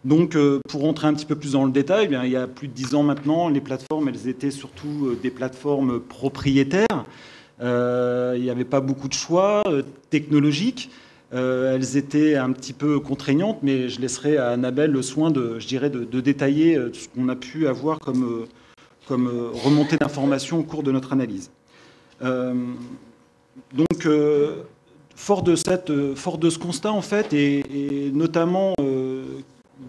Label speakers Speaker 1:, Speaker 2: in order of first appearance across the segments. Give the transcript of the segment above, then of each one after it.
Speaker 1: Donc, pour rentrer un petit peu plus dans le détail, eh bien, il y a plus de 10 ans maintenant, les plateformes, elles étaient surtout des plateformes propriétaires. Il n'y avait pas beaucoup de choix technologiques. Elles étaient un petit peu contraignantes, mais je laisserai à Annabelle le soin de détailler ce qu'on a pu avoir comme remontée d'informations au cours de notre analyse. Donc, fort de ce constat, en fait, et notamment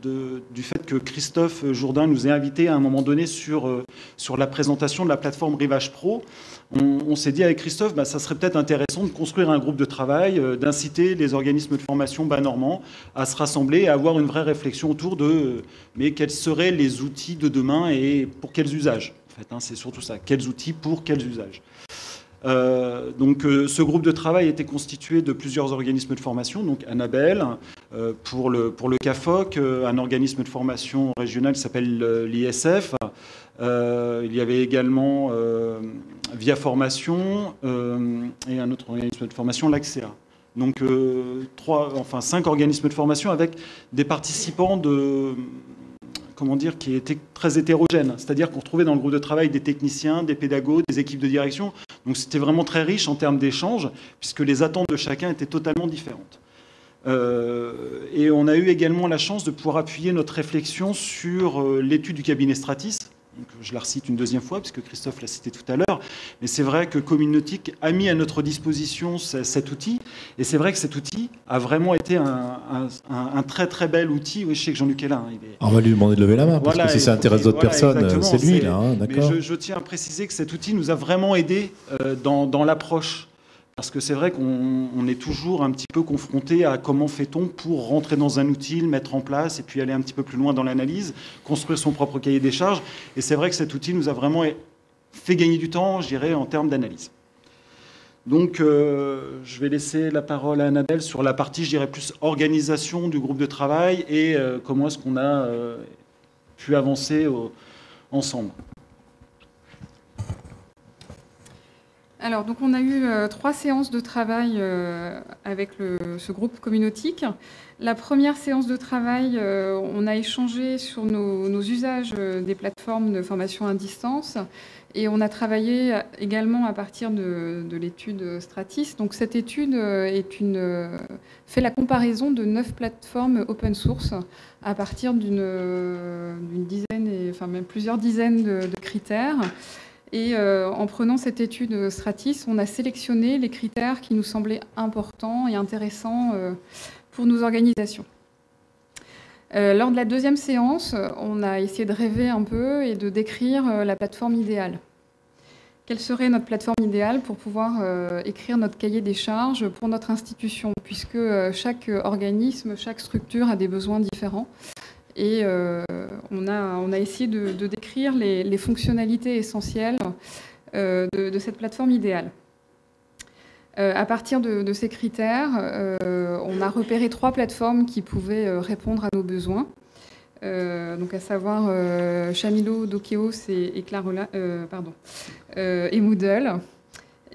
Speaker 1: du fait que Christophe Jourdain nous ait invités à un moment donné sur la présentation de la plateforme Rivage Pro, on s'est dit avec Christophe, ça serait peut-être intéressant de construire un groupe de travail, d'inciter les organismes de formation normands à se rassembler et à avoir une vraie réflexion autour de mais quels seraient les outils de demain et pour quels usages. En fait, c'est surtout ça, quels outils pour quels usages. Donc, ce groupe de travail était constitué de plusieurs organismes de formation, donc Annabelle, pour le CAFOC, un organisme de formation régional qui s'appelle l'ISF. Il y avait également Via Formation et un autre organisme de formation, l'AXEA. Donc 5 organismes de formation avec des participants qui étaient très hétérogènes. C'est-à-dire qu'on retrouvait dans le groupe de travail des techniciens, des pédagogues, des équipes de direction. Donc c'était vraiment très riche en termes d'échanges, puisque les attentes de chacun étaient totalement différentes. Et on a eu également la chance de pouvoir appuyer notre réflexion sur l'étude du cabinet Stratis. Donc, je la recite une deuxième fois, puisque Christophe l'a cité tout à l'heure. Mais c'est vrai que Communautique a mis à notre disposition cet outil. Et c'est vrai que cet outil a vraiment été un très très bel outil. Oui, je sais que Jean-Luc est là.
Speaker 2: On va lui demander de lever la main, parce que si ça intéresse d'autres personnes, c'est lui, là.
Speaker 1: D'accord. Mais je tiens à préciser que cet outil nous a vraiment aidés dans l'approche. Parce que c'est vrai qu'on est toujours un petit peu confronté à comment fait-on pour rentrer dans un outil, le mettre en place et puis aller un petit peu plus loin dans l'analyse, construire son propre cahier des charges. Et c'est vrai que cet outil nous a vraiment fait gagner du temps, je dirais, en termes d'analyse. Donc, je vais laisser la parole à Annabelle sur la partie, je dirais, plus organisation du groupe de travail et comment est-ce qu'on a pu avancer ensemble.
Speaker 3: Alors, donc on a eu 3 séances de travail avec ce groupe communautique. La première séance de travail, on a échangé sur nos usages des plateformes de formation à distance et on a travaillé également à partir de l'étude Stratis. Donc cette étude fait la comparaison de 9 plateformes open source à partir d'une dizaine, enfin même plusieurs dizaines de critères. Et en prenant cette étude Stratis, on a sélectionné les critères qui nous semblaient importants et intéressants pour nos organisations. Lors de la deuxième séance, on a essayé de rêver un peu et de décrire la plateforme idéale. Quelle serait notre plateforme idéale pour pouvoir écrire notre cahier des charges pour notre institution, puisque chaque organisme, chaque structure a des besoins différents. Et on a essayé de décrire les fonctionnalités essentielles de cette plateforme idéale. À partir de ces critères, on a repéré 3 plateformes qui pouvaient répondre à nos besoins. Donc à savoir Chamilo, Dokeos et Moodle.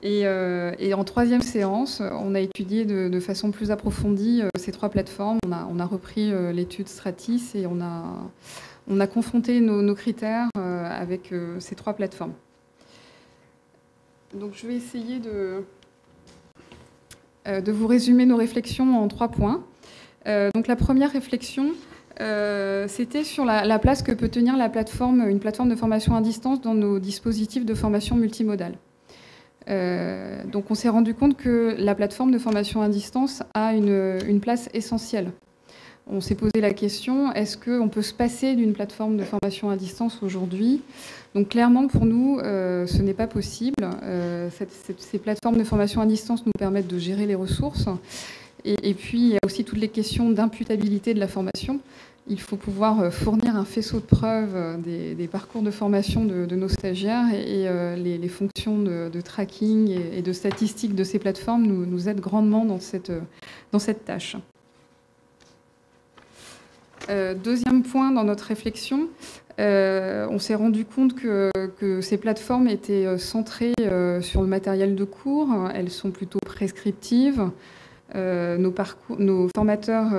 Speaker 3: Et en 3e séance, on a étudié de façon plus approfondie ces 3 plateformes. On a repris l'étude Stratis et on a confronté nos critères avec ces 3 plateformes. Donc je vais essayer de vous résumer nos réflexions en 3 points. Donc la première réflexion, c'était sur la place que peut tenir une plateforme de formation à distance dans nos dispositifs de formation multimodale. Donc on s'est rendu compte que la plateforme de formation à distance a une place essentielle. On s'est posé la question, est-ce qu'on peut se passer d'une plateforme de formation à distance aujourd'hui? Donc clairement pour nous, ce n'est pas possible. Ces plateformes de formation à distance nous permettent de gérer les ressources. Et puis il y a aussi toutes les questions d'imputabilité de la formation. Il faut pouvoir fournir un faisceau de preuves des parcours de formation de nos stagiaires et les fonctions de tracking et de statistiques de ces plateformes nous aident grandement dans cette tâche. Deuxième point dans notre réflexion, on s'est rendu compte que ces plateformes étaient centrées sur le matériel de cours. Elles sont plutôt prescriptives. nos formateurs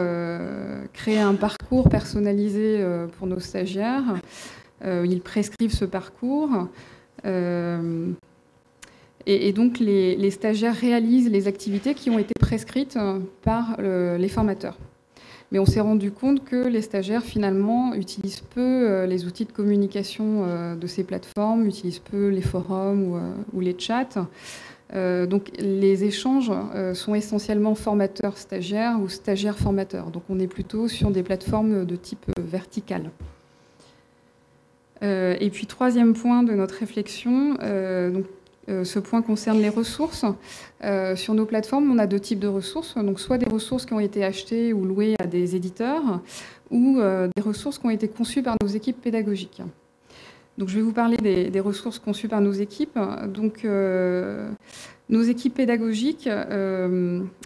Speaker 3: créent un parcours personnalisé pour nos stagiaires. Ils prescrivent ce parcours. Et donc, les stagiaires réalisent les activités qui ont été prescrites par les formateurs. Mais on s'est rendu compte que les stagiaires, finalement, utilisent peu les outils de communication de ces plateformes, utilisent peu les forums ou les chats. Donc, les échanges sont essentiellement formateurs-stagiaires ou stagiaires-formateurs. Donc, on est plutôt sur des plateformes de type vertical. Et puis, troisième point de notre réflexion, ce point concerne les ressources. Sur nos plateformes, on a deux types de ressources. Donc, soit des ressources qui ont été achetées ou louées à des éditeurs, ou des ressources qui ont été conçues par nos équipes pédagogiques. Donc, je vais vous parler des ressources conçues par nos équipes. Donc, nos équipes pédagogiques,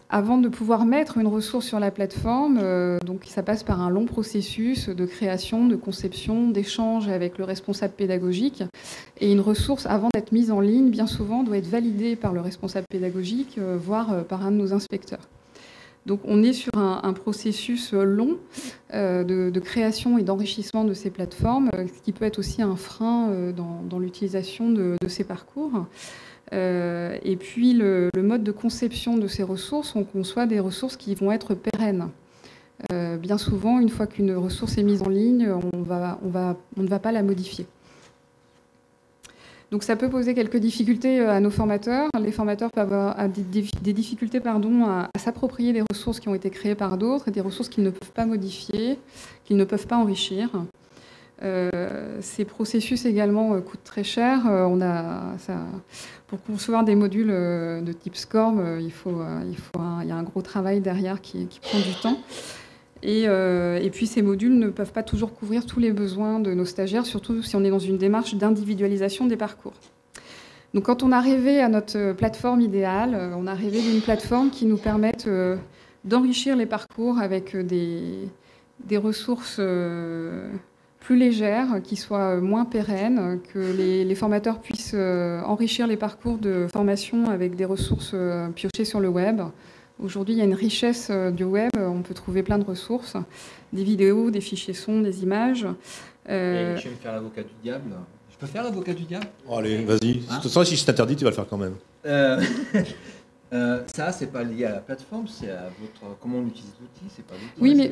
Speaker 3: avant de pouvoir mettre une ressource sur la plateforme, donc ça passe par un long processus de création, de conception, d'échange avec le responsable pédagogique. Et une ressource, avant d'être mise en ligne, bien souvent, doit être validée par le responsable pédagogique, voire par un de nos inspecteurs. Donc on est sur un processus long de création et d'enrichissement de ces plateformes, ce qui peut être aussi un frein dans l'utilisation de ces parcours. Et puis le mode de conception de ces ressources, on conçoit des ressources qui vont être pérennes. Bien souvent, une fois qu'une ressource est mise en ligne, on ne va pas la modifier. Donc ça peut poser quelques difficultés à nos formateurs. Les formateurs peuvent avoir des difficultés à s'approprier des ressources qui ont été créées par d'autres et des ressources qu'ils ne peuvent pas modifier, qu'ils ne peuvent pas enrichir. Ces processus également coûtent très cher. Pour concevoir des modules de type SCORM, il y a un gros travail derrière qui prend du temps. Et puis ces modules ne peuvent pas toujours couvrir tous les besoins de nos stagiaires, surtout si on est dans une démarche d'individualisation des parcours. Donc quand on a rêvé à notre plateforme idéale, on a rêvé d'une plateforme qui nous permette d'enrichir les parcours avec des ressources plus légères, qui soient moins pérennes, que les formateurs puissent enrichir les parcours de formation avec des ressources piochées sur le web. Aujourd'hui, il y a une richesse du web, on peut trouver plein de ressources, des vidéos, des fichiers son, des images.
Speaker 4: Et je vais me faire l'avocat du diable. Je peux faire l'avocat du diable ?
Speaker 2: Oh, allez, vas-y. De toute façon, si c'est interdit, tu vas le faire quand même.
Speaker 4: Ça, c'est pas lié à la plateforme, c'est à comment on utilise l'outil, c'est pas l'outil.
Speaker 3: Oui, mais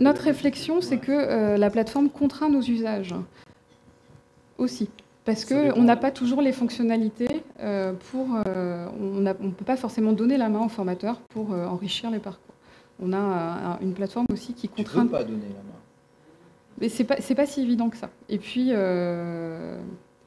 Speaker 3: notre réflexion, c'est que la plateforme contraint nos usages aussi. Parce qu'on n'a pas toujours les fonctionnalités on ne peut pas forcément donner la main au formateur pour enrichir les parcours. On a une plateforme aussi qui contraint...
Speaker 4: Tu ne peux pas donner la main.
Speaker 3: Mais c'est pas si évident que ça. Et puis...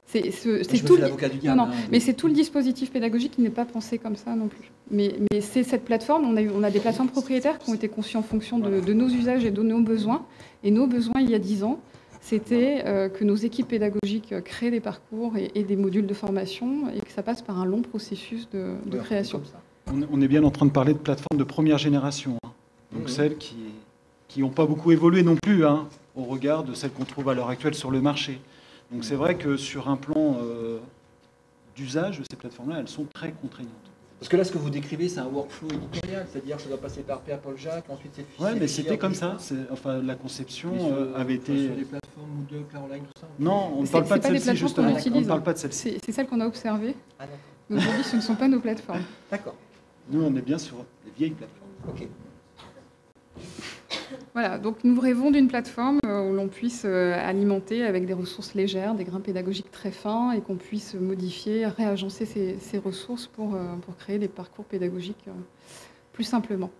Speaker 3: c'est
Speaker 4: tout l'avocat du diable.
Speaker 3: Non, mais c'est tout le dispositif pédagogique qui n'est pas pensé comme ça non plus. Mais c'est cette plateforme, on a des plateformes propriétaires qui ont été conçues en fonction de nos usages et de nos besoins. Et nos besoins, il y a 10 ans, c'était que nos équipes pédagogiques créent des parcours et des modules de formation et que ça passe par un long processus de création.
Speaker 1: On est bien en train de parler de plateformes de première génération, hein. Donc celles qui n'ont pas beaucoup évolué non plus, hein, au regard de celles qu'on trouve à l'heure actuelle sur le marché. Donc c'est vrai que sur un plan d'usage de ces plateformes-là, elles sont très contraignantes.
Speaker 4: Parce que là, ce que vous décrivez, c'est un workflow éditorial, c'est-à-dire que ça doit passer par Pierre Paul Jacques, ensuite c'est...
Speaker 1: Oui, mais c'était comme ça. Enfin, la conception avait été...
Speaker 4: Sur les plateformes Moodle, Caroline, tout ça.
Speaker 1: Non, on ne parle pas de celle-ci, justement. On ne parle pas de celle-ci.
Speaker 3: C'est celle qu'on a observée. Ah, d'accord. Mais aujourd'hui, ce ne sont pas nos plateformes.
Speaker 4: D'accord.
Speaker 1: Nous, on est bien sur les vieilles plateformes.
Speaker 4: Ok.
Speaker 3: Voilà, donc nous rêvons d'une plateforme où l'on puisse alimenter avec des ressources légères, des grains pédagogiques très fins et qu'on puisse modifier, réagencer ces ressources pour créer des parcours pédagogiques plus simplement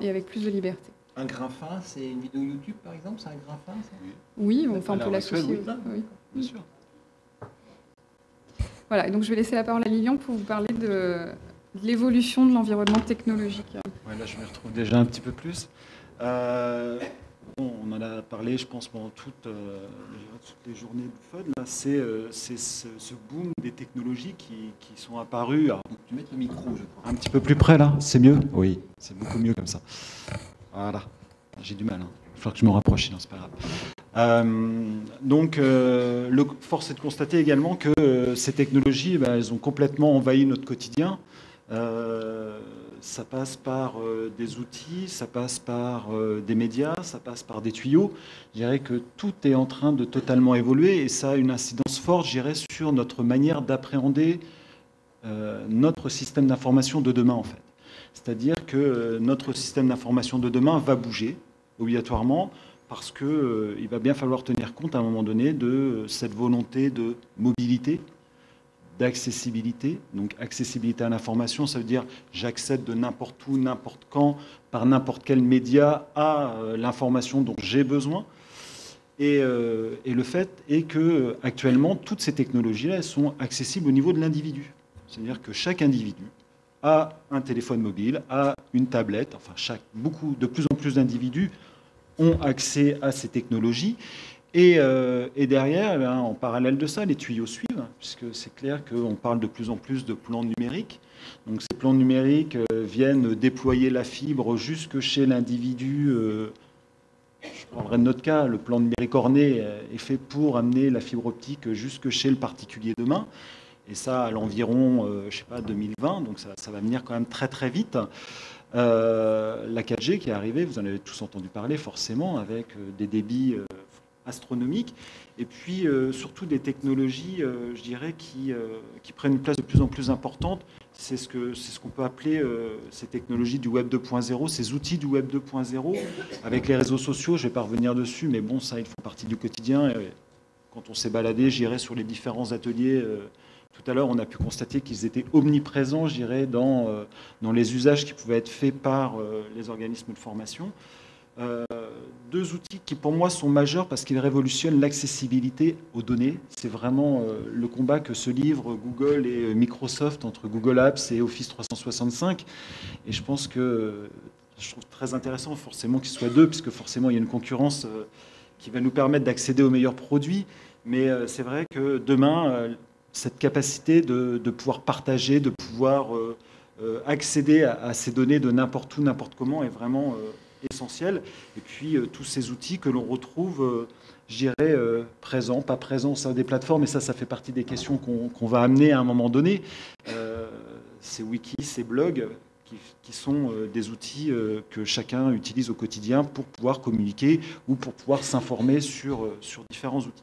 Speaker 3: et avec plus de liberté.
Speaker 4: Un grain fin, c'est une vidéo YouTube par exemple, c'est un grain fin ça ?
Speaker 3: Oui, enfin, on peut l'associer.
Speaker 1: Oui, bien sûr.
Speaker 3: Voilà, et donc je vais laisser la parole à Lilian pour vous parler de l'évolution de l'environnement technologique.
Speaker 1: Ouais, là, je me retrouve déjà un petit peu plus. On en a parlé, je pense, pendant toutes les journées du FUD. Là, c'est ce boom des technologies qui sont apparues. Alors,
Speaker 4: tu mets le micro, je crois.
Speaker 1: Un petit peu plus près, là. C'est mieux ? Oui, c'est beaucoup mieux comme ça. Voilà. J'ai du mal. Hein. Il va falloir que je me rapproche, sinon c'est pas grave. Donc, force est de constater également que ces technologies, elles ont complètement envahi notre quotidien. ça passe par des outils, ça passe par des médias, ça passe par des tuyaux. Je dirais que tout est en train de totalement évoluer et ça a une incidence forte, je dirais, sur notre manière d'appréhender notre système d'information de demain, en fait. C'est-à-dire que notre système d'information de demain va bouger, obligatoirement, parce qu'il va bien falloir tenir compte à un moment donné de cette volonté de mobilité, d'accessibilité. Donc accessibilité à l'information, ça veut dire j'accède de n'importe où, n'importe quand, par n'importe quel média à l'information dont j'ai besoin. Et le fait est que actuellement, toutes ces technologies-là, elles sont accessibles au niveau de l'individu. C'est-à-dire que chaque individu a un téléphone mobile, a une tablette, enfin de plus en plus d'individus ont accès à ces technologies. Et derrière, en parallèle de ça, les tuyaux suivent, puisque c'est clair qu'on parle de plus en plus de plans numériques. Donc ces plans numériques viennent déployer la fibre jusque chez l'individu. Je parlerai de notre cas, le plan numérique orné est fait pour amener la fibre optique jusque chez le particulier demain. Et ça, à l'environ, je sais pas, 2020, donc ça va venir quand même très très vite. La 4G qui est arrivée, vous en avez tous entendu parler forcément, avec des débits astronomiques. Et puis surtout des technologies, je dirais, qui prennent une place de plus en plus importante. C'est ce qu'on peut appeler ces technologies du Web 2.0, ces outils du Web 2.0, avec les réseaux sociaux. Je ne vais pas revenir dessus, mais bon, ça, ils font partie du quotidien. Et quand on s'est baladé, j'irais sur les différents ateliers. Tout à l'heure, on a pu constater qu'ils étaient omniprésents, je dirais, dans les usages qui pouvaient être faits par les organismes de formation. Deux outils qui, pour moi, sont majeurs parce qu'ils révolutionnent l'accessibilité aux données. C'est vraiment le combat que se livrent Google et Microsoft entre Google Apps et Office 365. Et je pense que je trouve très intéressant, forcément, qu'ils soient deux, puisque forcément, il y a une concurrence qui va nous permettre d'accéder aux meilleurs produits. Mais c'est vrai que demain, cette capacité de pouvoir partager, de pouvoir accéder à ces données de n'importe où, n'importe comment est vraiment essentielle. Et puis tous ces outils que l'on retrouve, je dirais, présents, pas présents au sein des plateformes, et ça fait partie des questions qu'on va amener à un moment donné. Ces wikis, ces blogs, qui sont des outils que chacun utilise au quotidien pour pouvoir communiquer ou pour pouvoir s'informer sur différents outils.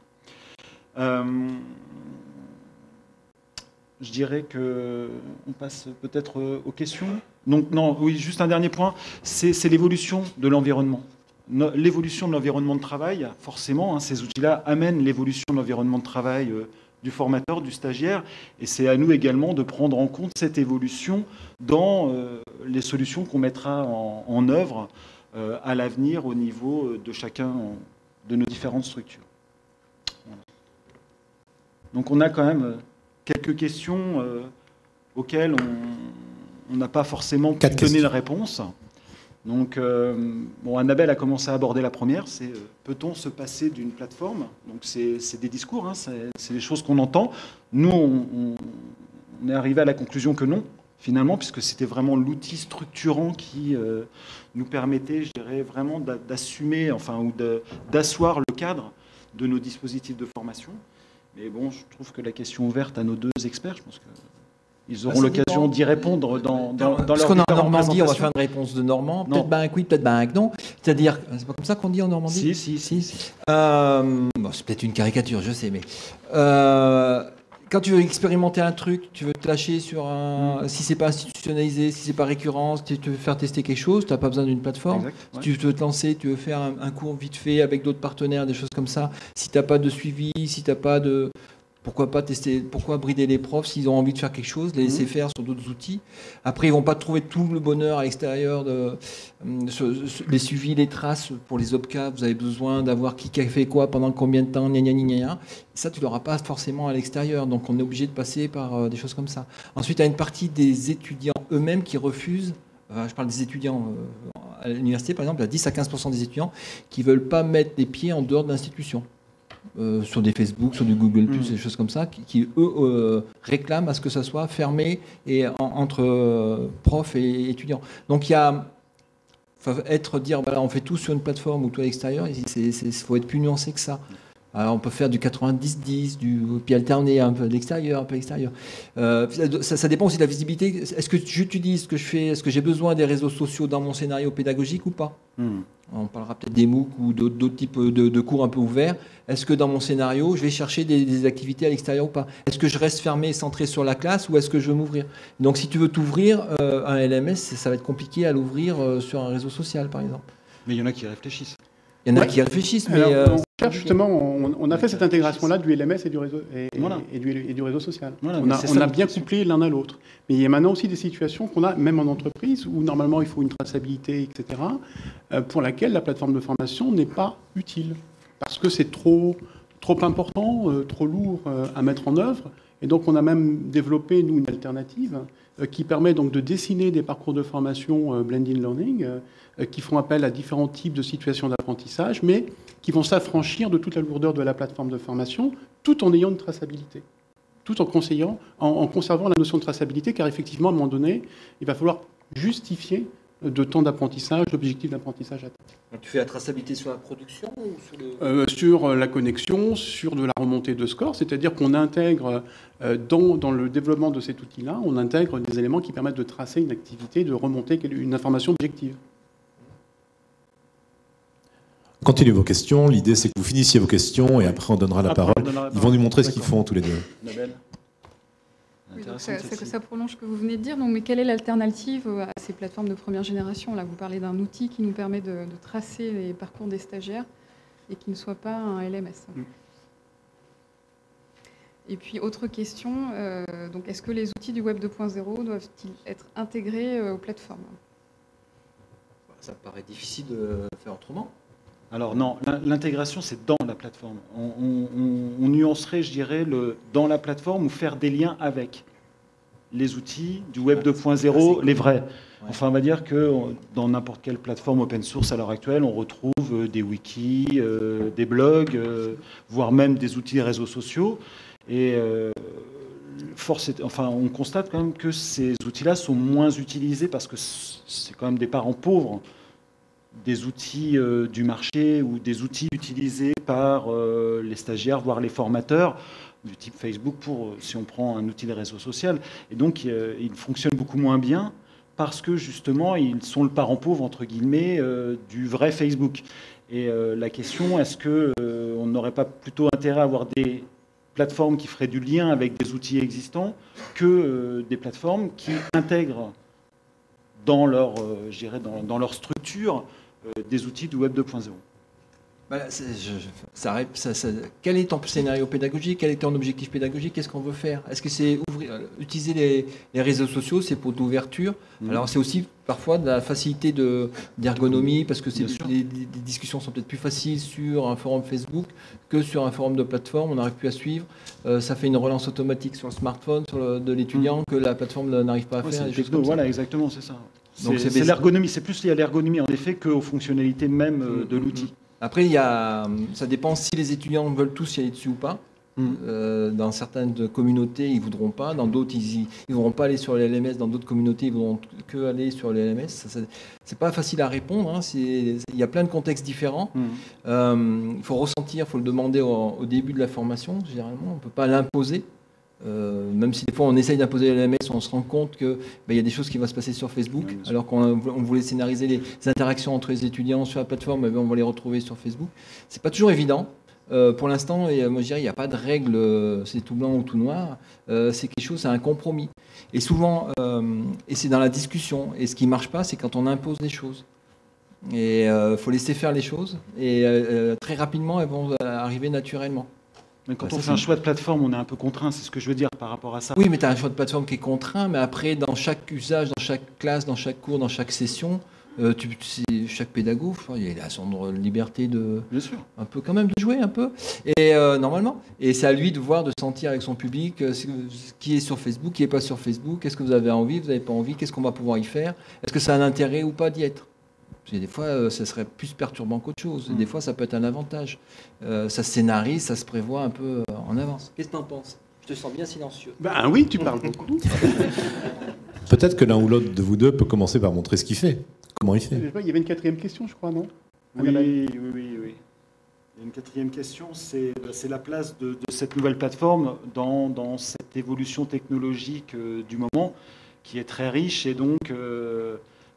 Speaker 1: Je dirais qu'on passe peut-être aux questions. Donc, non, oui, juste un dernier point, c'est l'évolution de l'environnement. L'évolution de l'environnement de travail, forcément, ces outils-là amènent l'évolution de l'environnement de travail du formateur, du stagiaire, et c'est à nous également de prendre en compte cette évolution dans les solutions qu'on mettra en œuvre à l'avenir au niveau de chacun de nos différentes structures. Voilà. Donc, on a quand même quelques questions auxquelles on n'a pas forcément pu donner la réponse. Donc, Annabelle a commencé à aborder la première, c'est peut-on se passer d'une plateforme? Donc, c'est des discours, c'est des choses qu'on entend. Nous, on est arrivé à la conclusion que non, finalement, puisque c'était vraiment l'outil structurant qui nous permettait, je dirais, vraiment d'assumer, ou d'asseoir le cadre de nos dispositifs de formation. Mais bon, je trouve que la question ouverte à nos deux experts, je pense qu'ils auront l'occasion d'y répondre dans leur
Speaker 5: Parce qu'on est en Normandie, on va faire une réponse de Normand. Peut-être ben oui, peut-être ben non. C'est-à-dire, c'est pas comme ça qu'on dit en Normandie? Si. Bon, c'est peut-être une caricature, je sais, mais quand tu veux expérimenter un truc, tu veux te lâcher sur un... Si c'est pas institutionnalisé, si c'est pas récurrent, si tu veux faire tester quelque chose, tu n'as pas besoin d'une plateforme.
Speaker 1: Exact, ouais.
Speaker 5: Si tu veux te lancer, tu veux faire un cours vite fait avec d'autres partenaires, des choses comme ça. Si tu n'as pas de suivi, si tu n'as pas de... Pourquoi pas tester, pourquoi brider les profs s'ils ont envie de faire quelque chose, les laisser faire sur d'autres outils. Après, ils vont pas trouver tout le bonheur à l'extérieur, les suivis, les traces pour les OPCA. Vous avez besoin d'avoir qui a fait quoi, pendant combien de temps, gna. Ça, tu l'auras pas forcément à l'extérieur. Donc, on est obligé de passer par des choses comme ça. Ensuite, il y a une partie des étudiants eux-mêmes qui refusent. Je parle des étudiants à l'université, par exemple, il y a 10 à 15% des étudiants qui veulent pas mettre les pieds en dehors de l'institution. Sur des Facebook, sur du Google+, des choses comme ça, qui eux, réclament à ce que ça soit fermé et entre profs et étudiants. Donc il faut dire, voilà, on fait tout sur une plateforme ou tout à l'extérieur, il faut être plus nuancé que ça. Alors, on peut faire du 90-10, puis alterner un peu l'extérieur, un peu l'extérieur. Ça dépend aussi de la visibilité. Est-ce que j'utilise ce que je fais? Est-ce que j'ai besoin des réseaux sociaux dans mon scénario pédagogique ou pas? On parlera peut-être des MOOC ou d'autres types de cours un peu ouverts. Est-ce que dans mon scénario, je vais chercher des activités à l'extérieur ou pas? Est-ce que je reste fermé et centré sur la classe ou est-ce que je veux m'ouvrir? Donc, si tu veux t'ouvrir, un LMS, ça va être compliqué à l'ouvrir sur un réseau social, par exemple.
Speaker 1: Mais il y en a qui réfléchissent.
Speaker 5: Il y en a qui réfléchissent, mais...
Speaker 6: on cherche justement, on a fait cette intégration-là du LMS et du réseau, et du réseau social.
Speaker 1: Voilà,
Speaker 6: on a bien couplé l'un à l'autre. Mais il y a maintenant aussi des situations qu'on a, même en entreprise, où normalement il faut une traçabilité, etc., pour laquelle la plateforme de formation n'est pas utile. Parce que c'est trop important, trop lourd à mettre en œuvre. Et donc on a même développé, nous, une alternative qui permet donc de dessiner des parcours de formation blended learning qui font appel à différents types de situations d'apprentissage, mais qui vont s'affranchir de toute la lourdeur de la plateforme de formation, tout en ayant une traçabilité, tout en conservant la notion de traçabilité, car effectivement, à un moment donné, il va falloir justifier de temps d'apprentissage, l'objectif d'apprentissage atteint.
Speaker 5: Donc tu fais la traçabilité sur la production ou
Speaker 6: sur la connexion, sur de la remontée de score, c'est-à-dire qu'on intègre dans le développement de cet outil-là, on intègre des éléments qui permettent de tracer une activité, de remonter une information objective.
Speaker 2: Continuez vos questions. L'idée, c'est que vous finissiez vos questions et après, on donnera la parole. Ils vont nous montrer ce qu'ils font tous les deux.
Speaker 3: Oui, ça prolonge ce que vous venez de dire. Donc, mais quelle est l'alternative à ces plateformes de première génération? Là, vous parlez d'un outil qui nous permet de tracer les parcours des stagiaires et qui ne soit pas un LMS. Et puis, autre question, donc, est-ce que les outils du Web 2.0 doivent-ils être intégrés aux plateformes?
Speaker 5: Ça paraît difficile de faire autrement.
Speaker 1: Alors non, l'intégration, c'est dans la plateforme. On nuancerait, je dirais, dans la plateforme ou faire des liens avec les outils du Web 2.0, les vrais. Enfin, on va dire que dans n'importe quelle plateforme open source à l'heure actuelle, on retrouve des wikis, des blogs, voire même des outils de réseaux sociaux. Et on constate quand même que ces outils-là sont moins utilisés parce que c'est quand même des parents pauvres des outils du marché ou des outils utilisés par les stagiaires, voire les formateurs, du type Facebook, si on prend un outil de réseau social. Et donc, ils fonctionnent beaucoup moins bien parce que, justement, ils sont le parent pauvre, entre guillemets, du vrai Facebook. Et la question, est-ce qu'on n'aurait pas plutôt intérêt à avoir des plateformes qui feraient du lien avec des outils existants que des plateformes qui intègrent dans leur, dans leur structure des outils du Web 2.0.
Speaker 5: Quel est ton scénario pédagogique? Quel est ton objectif pédagogique? Qu'est-ce qu'on veut faire? Est-ce que c'est utiliser les réseaux sociaux, c'est pour d'ouverture? Alors c'est aussi parfois de la facilité d'ergonomie, parce que les discussions sont peut-être plus faciles sur un forum Facebook que sur un forum de plateforme. On n'arrive plus à suivre. Ça fait une relance automatique sur le smartphone de l'étudiant que la plaforme n'arrive pas à faire.
Speaker 1: Voilà, exactement, c'est ça. C'est l'ergonomie, c'est plus lié à l'ergonomie en effet qu'aux fonctionnalités même de l'outil.
Speaker 5: Après, ça dépend si les étudiants veulent tous y aller dessus ou pas. Dans certaines communautés, ils ne voudront pas. Dans d'autres, ils ne voudront pas aller sur les LMS. Dans d'autres communautés, ils ne voudront que aller sur les LMS. Ce n'est pas facile à répondre. Hein. Il y a plein de contextes différents. Il faut ressentir, il faut le demander au début de la formation. Généralement, on ne peut pas l'imposer. Même si des fois on essaye d'imposer les LMS, on se rend compte qu'il y a des choses qui vont se passer sur Facebook, alors qu'on voulait scénariser les interactions entre les étudiants sur la plateforme, on va les retrouver sur Facebook. C'est pas toujours évident. Pour l'instant, moi je dirais, il n'y a pas de règle, c'est tout blanc ou tout noir. C'est quelque chose, c'est un compromis. Et souvent, et c'est dans la discussion. Et ce qui ne marche pas, c'est quand on impose des choses. Et il faut laisser faire les choses. Et très rapidement, elles vont arriver naturellement.
Speaker 1: Mais quand on fait un choix de plateforme, on est un peu contraint, c'est ce que je veux dire par rapport à ça.
Speaker 5: Oui, mais tu as un choix de plateforme qui est contraint, mais après, dans chaque usage, dans chaque classe, dans chaque cours, dans chaque session, chaque pédagogue, il a son liberté de...
Speaker 1: Bien sûr.
Speaker 5: Un peu quand même de jouer, un peu. Et normalement. Et c'est à lui de voir, de sentir avec son public qui est sur Facebook, qui n'est pas sur Facebook, qu'est-ce que vous avez envie, vous n'avez pas envie, qu'est-ce qu'on va pouvoir y faire, est-ce que ça a un intérêt ou pas d'y être. Des fois, ça serait plus perturbant qu'autre chose. Des fois, ça peut être un avantage. Ça se scénarise, ça se prévoit un peu en avance. Qu'est-ce que tu en penses? Je te sens bien silencieux.
Speaker 6: Ben oui, tu parles beaucoup.
Speaker 2: Peut-être que l'un ou l'autre de vous deux peut commencer par montrer ce qu'il fait. Comment il fait?
Speaker 6: Il y avait une quatrième question, je crois, non?
Speaker 1: Oui. une quatrième question, c'est la place de cette nouvelle plateforme dans cette évolution technologique du moment, qui est très riche, et donc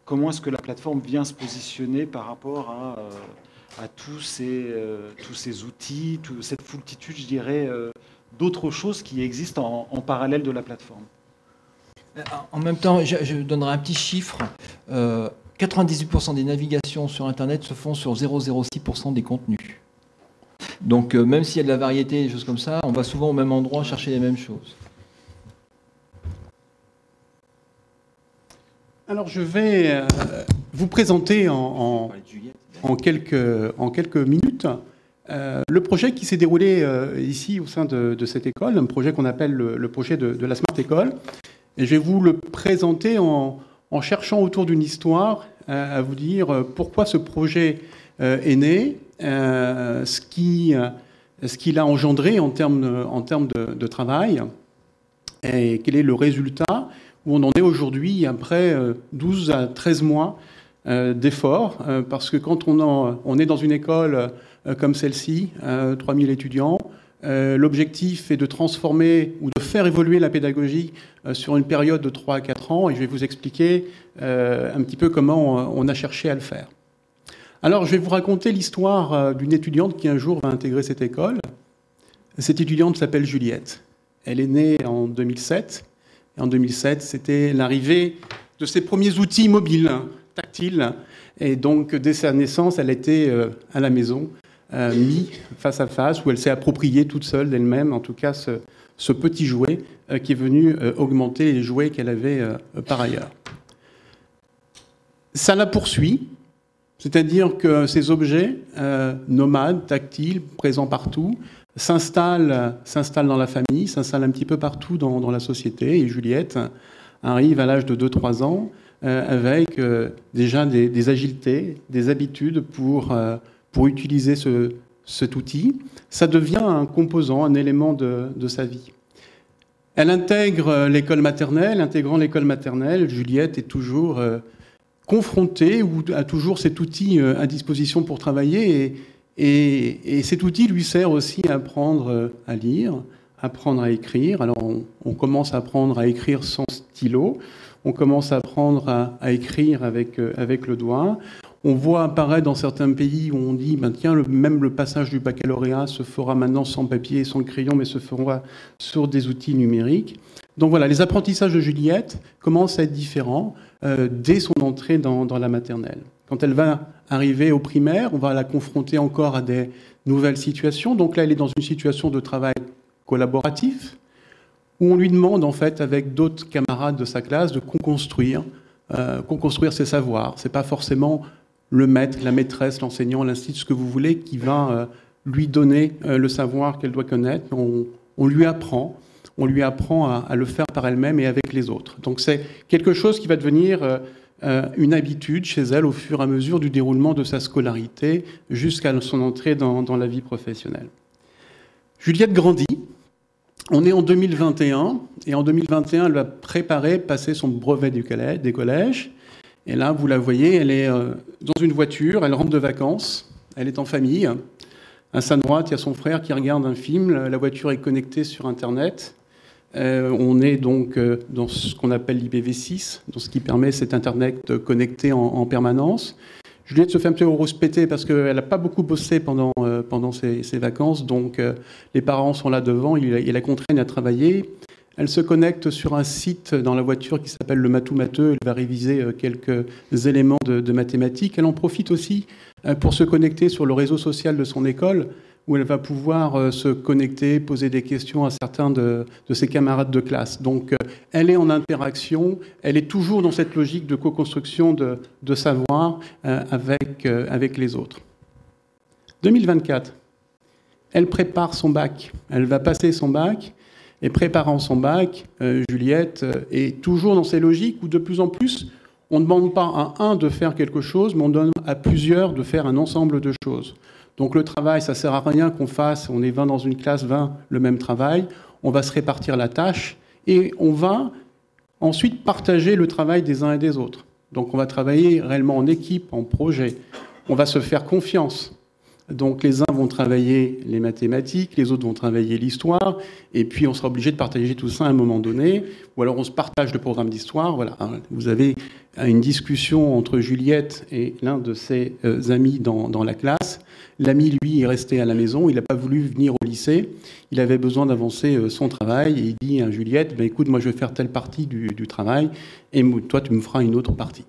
Speaker 1: comment est-ce que la plateforme vient se positionner par rapport à tous ces outils, cette foultitude, je dirais, d'autres choses qui existent en parallèle de la plateforme.
Speaker 5: En même temps, je donnerai un petit chiffre. 98% des navigations sur Internet se font sur 0,06% des contenus. Donc même s'il y a de la variété, des choses comme ça, on va souvent au même endroit chercher les mêmes choses.
Speaker 6: Alors je vais vous présenter en quelques minutes le projet qui s'est déroulé ici au sein de cette école, un projet qu'on appelle le projet de la Smart École. Et je vais vous le présenter en cherchant autour d'une histoire à vous dire pourquoi ce projet est né, ce qu'il a engendré en termes de travail, et quel est le résultat, où on en est aujourd'hui après 12 à 13 mois d'efforts, parce que quand on est dans une école comme celle-ci, 3000 étudiants, l'objectif est de transformer ou de faire évoluer la pédagogie sur une période de 3 à 4 ans, et je vais vous expliquer un petit peu comment on a cherché à le faire. Alors, je vais vous raconter l'histoire d'une étudiante qui un jour va intégrer cette école. Cette étudiante s'appelle Juliette. Elle est née en 2007. Et en 2007, c'était l'arrivée de ses premiers outils mobiles, tactiles. Et donc, dès sa naissance, elle était à la maison, mis face à face, où elle s'est appropriée toute seule d'elle-même, en tout cas, ce petit jouet qui est venu augmenter les jouets qu'elle avait par ailleurs. Ça la poursuit. C'est-à-dire que ces objets nomades, tactiles, présents partout, s'installent dans la famille, s'installent un petit peu partout dans la société. Et Juliette arrive à l'âge de 2-3 ans avec déjà des agilités, des habitudes pour utiliser cet outil. Ça devient un composant, un élément de sa vie. Elle intègre l'école maternelle. Intégrant l'école maternelle, Juliette est toujours confrontée ou a toujours cet outil à disposition pour travailler, et cet outil lui sert aussi à apprendre à lire, apprendre à écrire. Alors on commence à apprendre à écrire sans stylo, on commence à apprendre à écrire avec le doigt. On voit apparaître dans certains pays où on dit ben tiens, même le passage du baccalauréat se fera maintenant sans papier et sans crayon, mais se fera sur des outils numériques. Donc voilà, les apprentissages de Juliette commencent à être différents dès son entrée dans la maternelle. Quand elle va arriver au primaire, on va la confronter encore à des nouvelles situations. Donc là, elle est dans une situation de travail collaboratif, où on lui demande, en fait, avec d'autres camarades de sa classe, de co-construire ses savoirs. Ce n'est pas forcément le maître, la maîtresse, l'enseignant, l'institut, ce que vous voulez, qui va lui donner le savoir qu'elle doit connaître. On lui apprend à le faire par elle-même et avec les autres. Donc c'est quelque chose qui va devenir une habitude chez elle au fur et à mesure du déroulement de sa scolarité jusqu'à son entrée dans la vie professionnelle. Juliette grandit. On est en 2021, et en 2021, elle va passer son brevet des collèges. Et là, vous la voyez, elle est dans une voiture, elle rentre de vacances, elle est en famille. À sa droite, il y a son frère qui regarde un film, la voiture est connectée sur Internet. On est donc dans ce qu'on appelle l'IPv6, dans ce qui permet cet Internet connecté en permanence. Juliette se fait un petit peu rouspéter parce qu'elle n'a pas beaucoup bossé pendant ses vacances, donc les parents sont là devant, ils la contraignent à travailler. Elle se connecte sur un site dans la voiture qui s'appelle le Mathou-Matheux. Elle va réviser quelques éléments de mathématiques. Elle en profite aussi pour se connecter sur le réseau social de son école, où elle va pouvoir se connecter, poser des questions à certains de ses camarades de classe. Donc elle est en interaction, elle est toujours dans cette logique de co-construction de savoir avec les autres. 2024, elle prépare son bac. Elle va passer son bac. Et préparant son bac, Juliette est toujours dans ces logiques où de plus en plus, on ne demande pas à un de faire quelque chose, mais on donne à plusieurs de faire un ensemble de choses. Donc le travail, ça ne sert à rien qu'on fasse, on est 20 dans une classe, 20 le même travail, on va se répartir la tâche et on va ensuite partager le travail des uns et des autres. Donc on va travailler réellement en équipe, en projet, on va se faire confiance. Donc les uns vont travailler les mathématiques, les autres vont travailler l'histoire, et puis on sera obligé de partager tout ça à un moment donné, ou alors on se partage le programme d'histoire. Voilà. Vous avez une discussion entre Juliette et l'un de ses amis dans la classe. L'ami, lui, est resté à la maison, il n'a pas voulu venir au lycée, il avait besoin d'avancer son travail, et il dit à Juliette, ben, écoute, moi je vais faire telle partie du travail, et toi tu me feras une autre partie.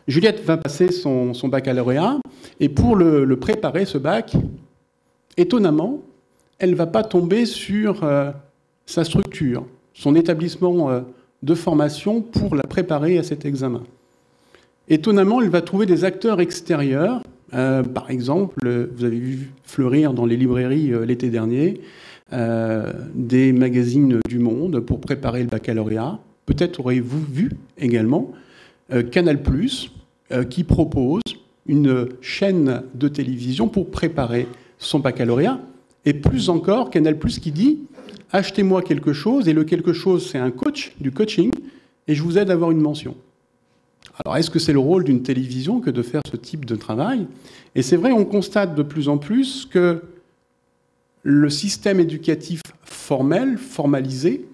Speaker 6: Juliette va passer son baccalauréat, et pour le préparer, ce bac, étonnamment, elle ne va pas tomber sur sa structure, son établissement de formation pour la préparer à cet examen. Étonnamment, elle va trouver des acteurs extérieurs. Par exemple, vous avez vu fleurir dans les librairies l'été dernier des magazines du Monde pour préparer le baccalauréat. Peut-être aurez-vous vu également Canal+, qui propose une chaîne de télévision pour préparer son baccalauréat. Et plus encore, Canal+, qui dit « Achetez-moi quelque chose », et le quelque chose, c'est un coach, du coaching, et je vous aide à avoir une mention. Alors, est-ce que c'est le rôle d'une télévision que de faire ce type de travail? Et c'est vrai, on constate de plus en plus que le système éducatif formel, formalisé,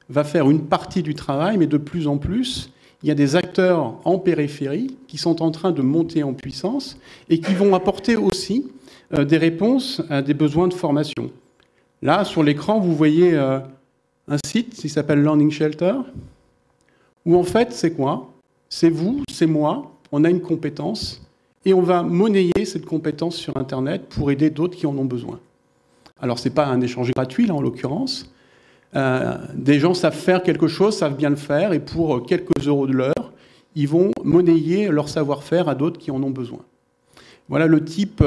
Speaker 6: va faire une partie du travail, mais de plus en plus, il y a des acteurs en périphérie qui sont en train de monter en puissance et qui vont apporter aussi des réponses à des besoins de formation. Là, sur l'écran, vous voyez un site qui s'appelle Learning Shelter, où en fait, c'est quoi? C'est vous, c'est moi, on a une compétence et on va monnayer cette compétence sur Internet pour aider d'autres qui en ont besoin. Alors, ce n'est pas un échange gratuit, là, en l'occurrence. Des gens savent faire quelque chose, savent bien le faire, et pour quelques euros de l'heure, ils vont monnayer leur savoir-faire à d'autres qui en ont besoin. Voilà le type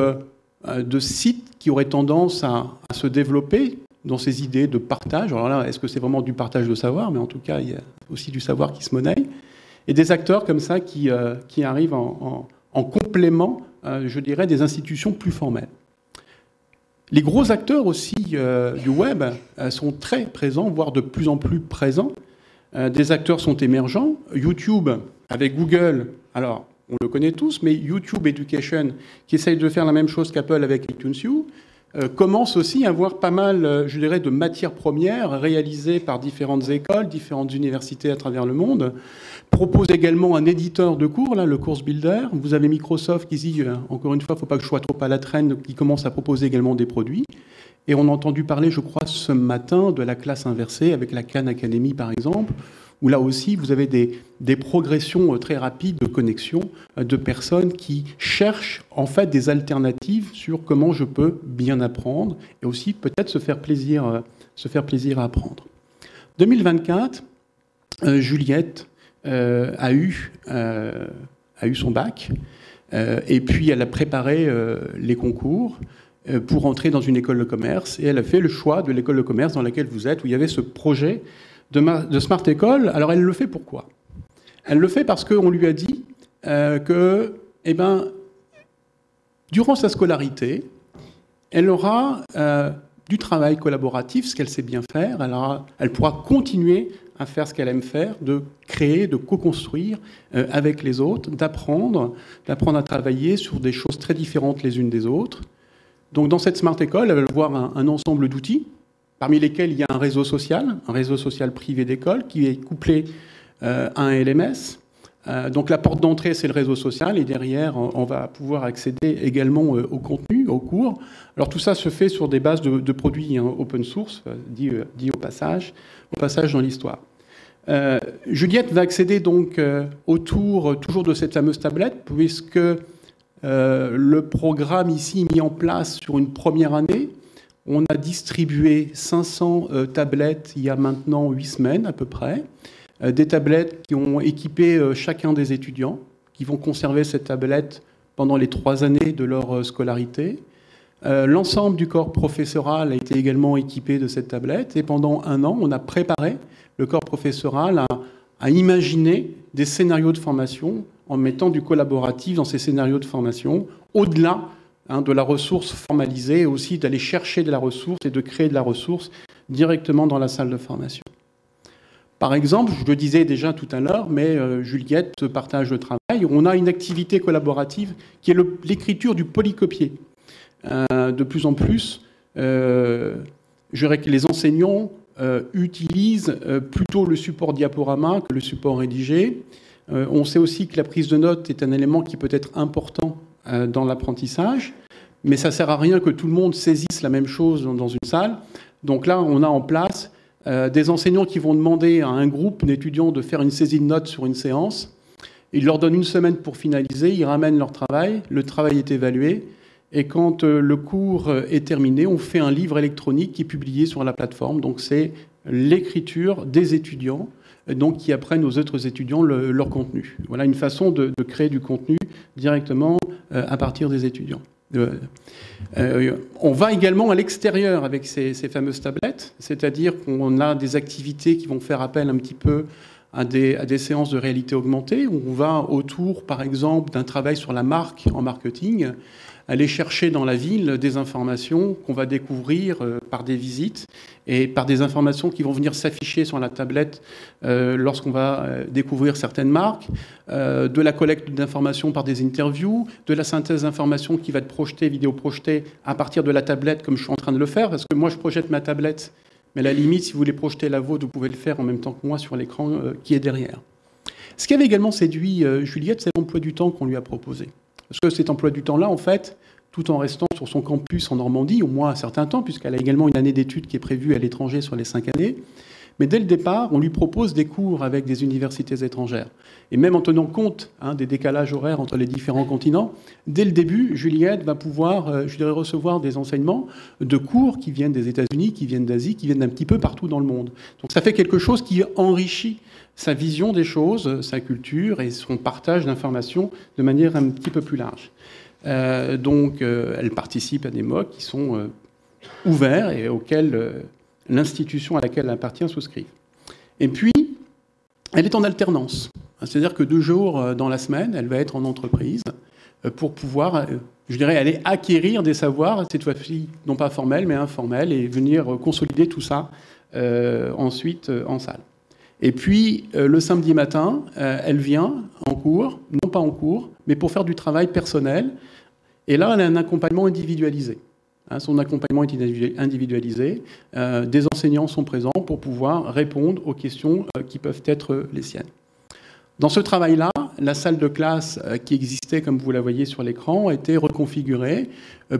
Speaker 6: de site qui aurait tendance à se développer dans ces idées de partage. Alors là, est-ce que c'est vraiment du partage de savoir? Mais en tout cas, il y a aussi du savoir qui se monnaie. Et des acteurs comme ça qui arrivent en complément, je dirais, des institutions plus formelles. Les gros acteurs aussi du web sont très présents, voire de plus en plus présents. Des acteurs sont émergents. YouTube, avec Google, alors on le connaît tous, mais YouTube Education, qui essaye de faire la même chose qu'Apple avec iTunes U, commence aussi à avoir pas mal, je dirais, de matières premières réalisées par différentes écoles, différentes universités à travers le monde. Propose également un éditeur de cours, là, le Course Builder. Vous avez Microsoft qui dit, encore une fois, il ne faut pas que je sois trop à la traîne, qui commence à proposer également des produits. Et on a entendu parler, je crois, ce matin de la classe inversée avec la Khan Academy, par exemple, où là aussi, vous avez des progressions très rapides de connexion de personnes qui cherchent en fait des alternatives sur comment je peux bien apprendre et aussi peut-être se faire plaisir à apprendre. 2024, Juliette a eu son bac et puis elle a préparé les concours pour entrer dans une école de commerce et elle a fait le choix de l'école de commerce dans laquelle vous êtes, où il y avait ce projet de Smart École. Alors elle le fait pourquoi? Elle le fait parce qu'on lui a dit que, durant sa scolarité, elle aura du travail collaboratif, ce qu'elle sait bien faire. Elle pourra continuer à faire ce qu'elle aime faire, de créer, de co-construire avec les autres, d'apprendre à travailler sur des choses très différentes les unes des autres. Donc dans cette Smart École, elle va avoir un ensemble d'outils, parmi lesquels il y a un réseau social privé d'école qui est couplé à un LMS. Donc la porte d'entrée, c'est le réseau social, et derrière, on va pouvoir accéder également au contenu, aux cours. Alors tout ça se fait sur des bases de produits open source, dit au passage dans l'histoire. Juliette va accéder donc autour toujours de cette fameuse tablette, puisque le programme ici mis en place sur une première année. On a distribué 500 tablettes il y a maintenant 8 semaines à peu près. Des tablettes qui ont équipé chacun des étudiants, qui vont conserver cette tablette pendant les 3 années de leur scolarité. L'ensemble du corps professoral a été également équipé de cette tablette. Et pendant 1 an, on a préparé le corps professoral à imaginer des scénarios de formation en mettant du collaboratif dans ces scénarios de formation, au-delà de la ressource formalisée, et aussi d'aller chercher de la ressource et de créer de la ressource directement dans la salle de formation. Par exemple, je le disais déjà tout à l'heure, mais Juliette partage le travail. On a une activité collaborative qui est l'écriture du polycopier. de plus en plus, je dirais que les enseignants utilisent plutôt le support diaporama que le support rédigé. On sait aussi que la prise de notes est un élément qui peut être important dans l'apprentissage, mais ça ne sert à rien que tout le monde saisisse la même chose dans une salle. Donc là, on a en place des enseignants qui vont demander à un groupe d'étudiants de faire une saisie de notes sur une séance. Ils leur donnent une semaine pour finaliser, ils ramènent leur travail, le travail est évalué, et quand le cours est terminé, on fait un livre électronique qui est publié sur la plateforme. Donc c'est l'écriture des étudiants, donc qui apprennent aux autres étudiants leur contenu. Voilà une façon de créer du contenu directement à partir des étudiants. On va également à l'extérieur avec ces fameuses tablettes, c'est-à-dire qu'on a des activités qui vont faire appel un petit peu à des séances de réalité augmentée, où on va autour, par exemple, d'un travail sur la marque en marketing, aller chercher dans la ville des informations qu'on va découvrir par des visites et par des informations qui vont venir s'afficher sur la tablette lorsqu'on va découvrir certaines marques, de la collecte d'informations par des interviews, de la synthèse d'informations qui va être projetée, vidéo projetée à partir de la tablette comme je suis en train de le faire, parce que moi je projette ma tablette, mais à la limite, si vous voulez projeter la vôtre, vous pouvez le faire en même temps que moi sur l'écran qui est derrière. Ce qui avait également séduit Juliette, c'est l'emploi du temps qu'on lui a proposé. Parce que cet emploi du temps-là, en fait, tout en restant sur son campus en Normandie, au moins un certain temps, puisqu'elle a également une année d'études qui est prévue à l'étranger sur les 5 années, mais dès le départ, on lui propose des cours avec des universités étrangères. Et même en tenant compte des décalages horaires entre les différents continents, dès le début, Juliette va pouvoir, recevoir des enseignements de cours qui viennent des États-Unis, qui viennent d'Asie, qui viennent d'un petit peu partout dans le monde. Donc ça fait quelque chose qui enrichit sa vision des choses, sa culture et son partage d'informations de manière un petit peu plus large. Elle participe à des MOOC qui sont ouverts et auxquels l'institution à laquelle elle appartient souscrit. Et puis, elle est en alternance. C'est-à-dire que 2 jours dans la semaine, elle va être en entreprise pour pouvoir, aller acquérir des savoirs, cette fois-ci non pas formels, mais informels, et venir consolider tout ça ensuite en salle. Et puis, le samedi matin, elle vient en cours, non pas en cours, mais pour faire du travail personnel. Et là, elle a un accompagnement individualisé. Son accompagnement est individualisé. Des enseignants sont présents pour pouvoir répondre aux questions qui peuvent être les siennes. Dans ce travail-là, la salle de classe qui existait, comme vous la voyez sur l'écran, a été reconfigurée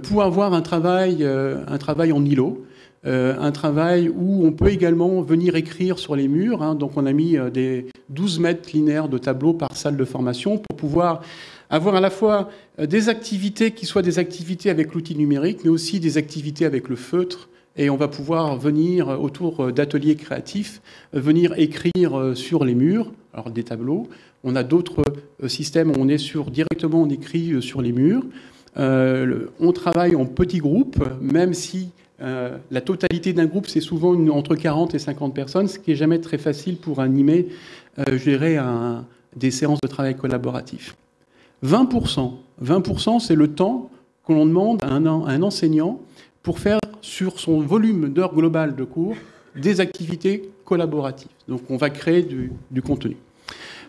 Speaker 6: pour avoir un travail en îlot. Un travail où on peut également venir écrire sur les murs. Donc on a mis des 12 mètres linéaires de tableaux par salle de formation pour pouvoir avoir à la fois des activités qui soient des activités avec l'outil numérique, mais aussi des activités avec le feutre. Et on va pouvoir venir, autour d'ateliers créatifs, venir écrire sur les murs, alors des tableaux. On a d'autres systèmes où on est directement on écrit sur les murs. On travaille en petits groupes, même si la totalité d'un groupe, c'est souvent entre 40 et 50 personnes, ce qui n'est jamais très facile pour animer, des séances de travail collaboratif. 20%, c'est le temps que l'on demande à un enseignant pour faire sur son volume d'heures globales de cours des activités collaboratives. Donc on va créer du contenu.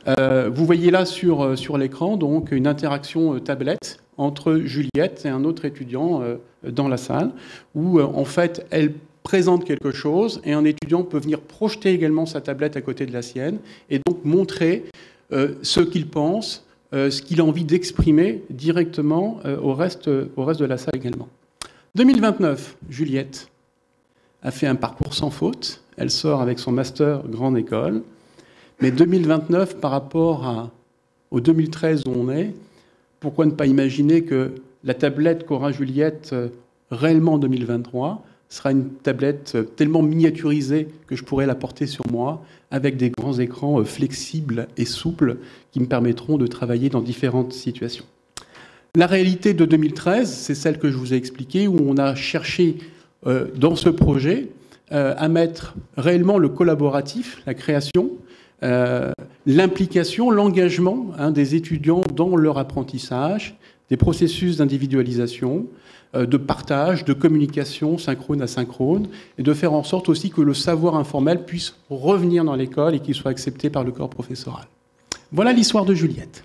Speaker 6: Vous voyez là sur l'écran donc une interaction tablette entre Juliette et un autre étudiant dans la salle, où en fait elle présente quelque chose et un étudiant peut venir projeter également sa tablette à côté de la sienne et donc montrer ce qu'il pense, ce qu'il a envie d'exprimer directement au reste de la salle également. 2029, Juliette a fait un parcours sans faute. Elle sort avec son master grande école. Mais 2029, par rapport au 2013 où on est, pourquoi ne pas imaginer que la tablette qu'aura Juliette réellement en 2023 sera une tablette tellement miniaturisée que je pourrais la porter sur moi, avec des grands écrans flexibles et souples qui me permettront de travailler dans différentes situations. La réalité de 2013, c'est celle que je vous ai expliquée, où on a cherché dans ce projet à mettre réellement le collaboratif, la création, l'implication, l'engagement des étudiants dans leur apprentissage, des processus d'individualisation, de partage, de communication synchrone asynchrone, et de faire en sorte aussi que le savoir informel puisse revenir dans l'école et qu'il soit accepté par le corps professoral. Voilà l'histoire de Juliette.